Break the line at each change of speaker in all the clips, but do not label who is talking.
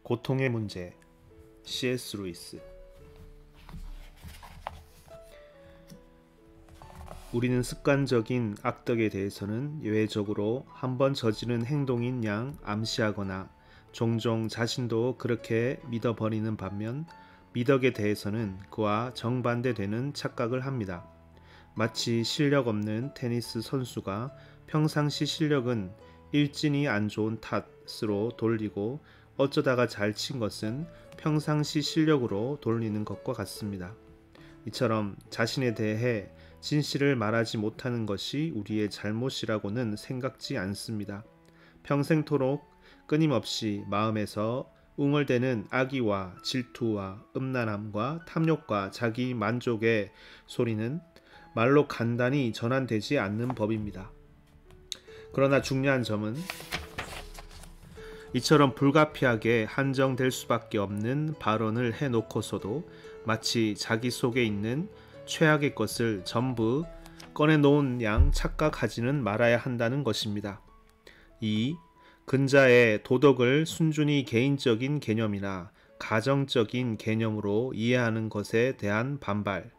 고통의 문제, C.S. 루이스. 우리는 습관적인 악덕에 대해서는 예외적으로 한번 저지른 행동인 양 암시하거나 종종 자신도 그렇게 믿어버리는 반면 미덕에 대해서는 그와 정반대되는 착각을 합니다. 마치 실력 없는 테니스 선수가 평상시 실력은 일진이 안 좋은 탓으로 돌리고 어쩌다가 잘 친 것은 평상시 실력으로 돌리는 것과 같습니다. 이처럼 자신에 대해 진실을 말하지 못하는 것이 우리의 잘못이라고는 생각지 않습니다. 평생토록 끊임없이 마음에서 웅얼대는 악의와 질투와 음란함과 탐욕과 자기 만족의 소리는 말로 간단히 전환되지 않는 법입니다. 그러나 중요한 점은 이처럼 불가피하게 한정될 수밖에 없는 발언을 해놓고서도 마치 자기 속에 있는 최악의 것을 전부 꺼내놓은 양 착각하지는 말아야 한다는 것입니다. 2. 근자의 도덕을 순전히 개인적인 개념이나 가정적인 개념으로 이해하는 것에 대한 반발,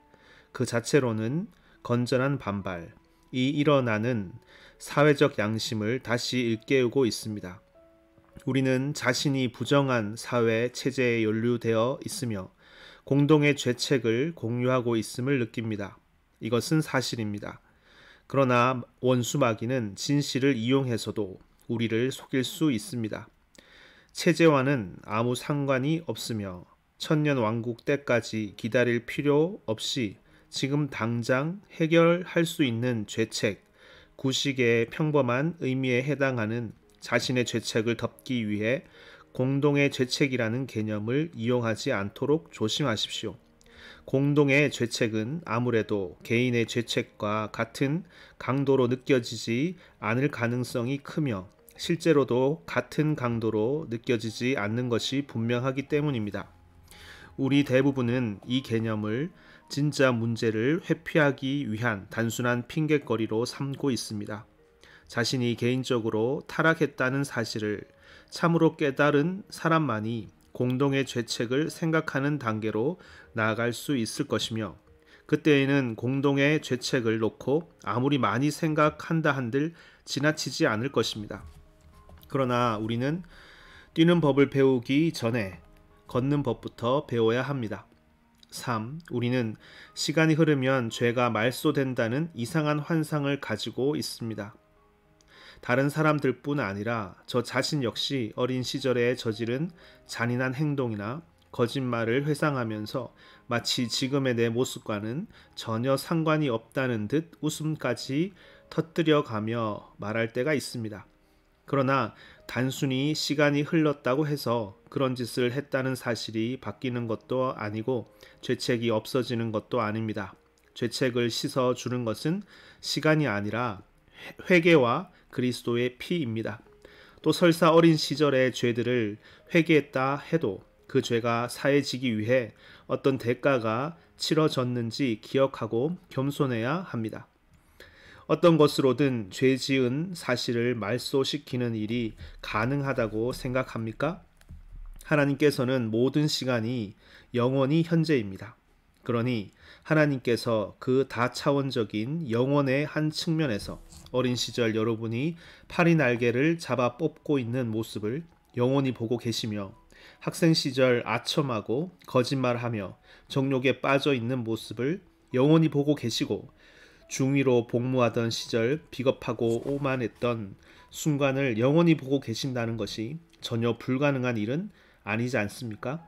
그 자체로는 건전한 반발이 일어나는 사회적 양심을 다시 일깨우고 있습니다. 우리는 자신이 부정한 사회 체제에 연루되어 있으며 공동의 죄책을 공유하고 있음을 느낍니다. 이것은 사실입니다. 그러나 원수마귀는 진실을 이용해서도 우리를 속일 수 있습니다. 체제와는 아무 상관이 없으며 천년왕국 때까지 기다릴 필요 없이 지금 당장 해결할 수 있는 죄책, 구식의 평범한 의미에 해당하는 자신의 죄책을 덮기 위해 공동의 죄책이라는 개념을 이용하지 않도록 조심하십시오. 공동의 죄책은 아무래도 개인의 죄책과 같은 강도로 느껴지지 않을 가능성이 크며 실제로도 같은 강도로 느껴지지 않는 것이 분명하기 때문입니다. 우리 대부분은 이 개념을 진짜 문제를 회피하기 위한 단순한 핑곗거리로 삼고 있습니다. 자신이 개인적으로 타락했다는 사실을 참으로 깨달은 사람만이 공동의 죄책을 생각하는 단계로 나아갈 수 있을 것이며 그때에는 공동의 죄책을 놓고 아무리 많이 생각한다 한들 지나치지 않을 것입니다. 그러나 우리는 뛰는 법을 배우기 전에 걷는 법부터 배워야 합니다. 3. 우리는 시간이 흐르면 죄가 말소된다는 이상한 환상을 가지고 있습니다. 다른 사람들뿐 아니라 저 자신 역시 어린 시절에 저지른 잔인한 행동이나 거짓말을 회상하면서 마치 지금의 내 모습과는 전혀 상관이 없다는 듯 웃음까지 터뜨려가며 말할 때가 있습니다. 그러나 단순히 시간이 흘렀다고 해서 그런 짓을 했다는 사실이 바뀌는 것도 아니고 죄책이 없어지는 것도 아닙니다. 죄책을 씻어주는 것은 시간이 아니라 회개와 그리스도의 피입니다. 또 설사 어린 시절의 죄들을 회개했다 해도 그 죄가 사해지기 위해 어떤 대가가 치러졌는지 기억하고 겸손해야 합니다. 어떤 것으로든 죄 지은 사실을 말소시키는 일이 가능하다고 생각합니까? 하나님께서는 모든 시간이 영원히 현재입니다. 그러니 하나님께서 그 다차원적인 영혼의 한 측면에서 어린 시절 여러분이 파리 날개를 잡아 뽑고 있는 모습을 영원히 보고 계시며 학생 시절 아첨하고 거짓말하며 정욕에 빠져 있는 모습을 영원히 보고 계시고 중위로 복무하던 시절 비겁하고 오만했던 순간을 영원히 보고 계신다는 것이 전혀 불가능한 일은 아니지 않습니까?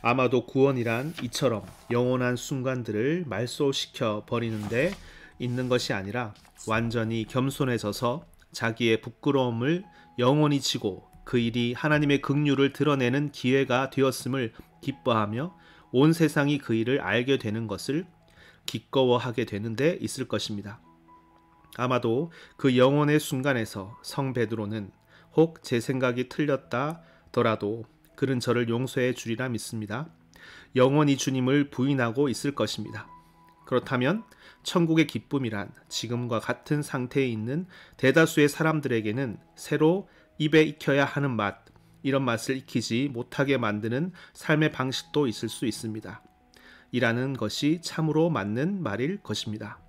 아마도 구원이란 이처럼 영원한 순간들을 말소시켜 버리는 데 있는 것이 아니라 완전히 겸손해져서 자기의 부끄러움을 영원히 지고 그 일이 하나님의 긍휼을 드러내는 기회가 되었음을 기뻐하며 온 세상이 그 일을 알게 되는 것을 기꺼워하게 되는 데 있을 것입니다. 아마도 그 영혼의 순간에서 성 베드로는 혹 제 생각이 틀렸다더라도 그는 저를 용서해 주리라 믿습니다. 영원히 주님을 부인하고 있을 것입니다. 그렇다면 천국의 기쁨이란 지금과 같은 상태에 있는 대다수의 사람들에게는 새로 입에 익혀야 하는 맛, 이런 맛을 익히지 못하게 만드는 삶의 방식도 있을 수 있습니다. 이라는 것이 참으로 맞는 말일 것입니다.